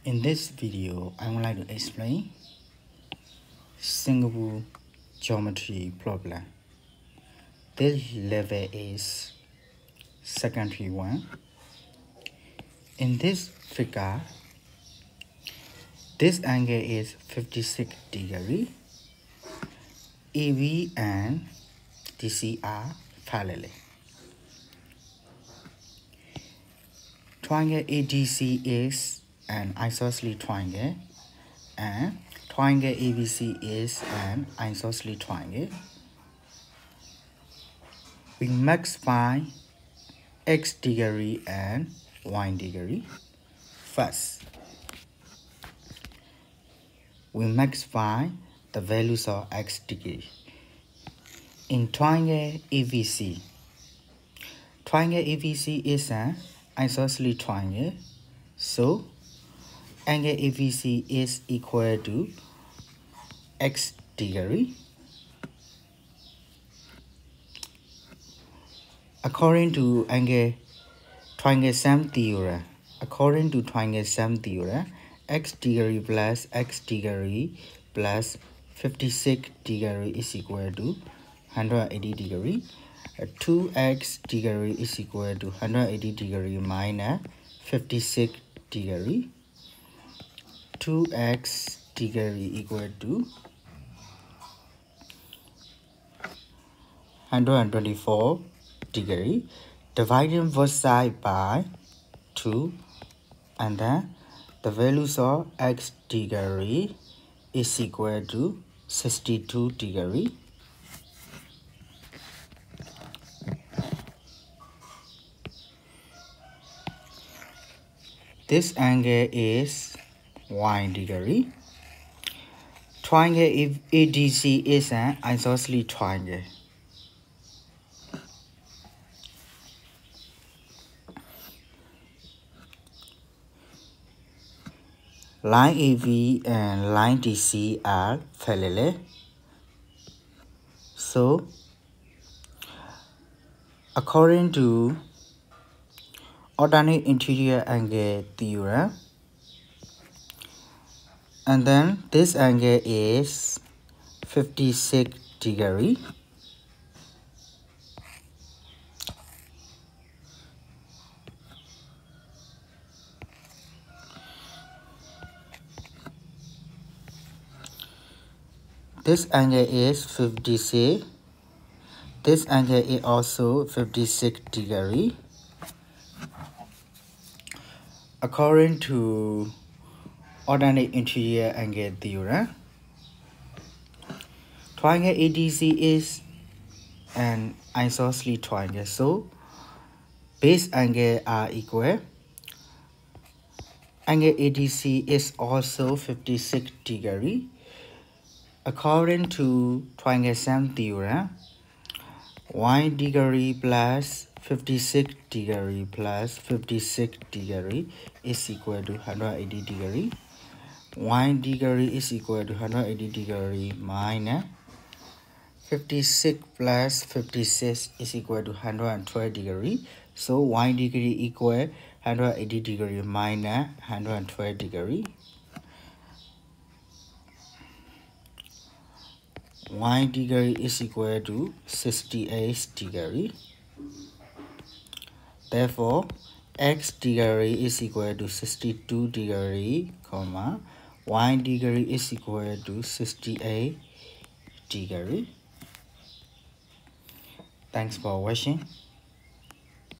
In this video, I would like to explain Singapore geometry problem. This level is secondary 1. In this figure, this angle is 56 degrees. AB and DC are parallel. Triangle ADC is an isosceles triangle, and triangle ABC is an isosceles triangle. We must find x degree and y degree. First, we must find the values of x degree. In triangle ABC is an isosceles triangle, so angle ABC is equal to x degree. According to triangle sum theorem, x degree plus x degree plus 56 degree is equal to 180 degree. 2x degree is equal to 180 degree minus 56 degree. 2x degree equal to 124 degree. Dividing both sides by 2, and then the values of x degree is equal to 62 degree. This angle is y degree. Triangle ADC is an isosceles triangle. Line AB and line DC are parallel. So, according to alternate interior angle theorem, and then this angle is 56 degree. This angle is 56. This angle is also 56 degree. According to alternate interior angle theorem, triangle ADC is an isosceles triangle, so base angle are equal. Angle ADC is also 56 degree. According to triangle sum theorem, y degree plus 56 degree plus 56 degree is equal to 180 degree. Y degree is equal to 180 degree minus 56 plus 56 is equal to 112 degree. So y degree equal 180 degree minus 112 degree. Y degree is equal to 68 degree. Therefore, x degree is equal to 62 degree, y degree is equal to 68 degree. Thanks for watching.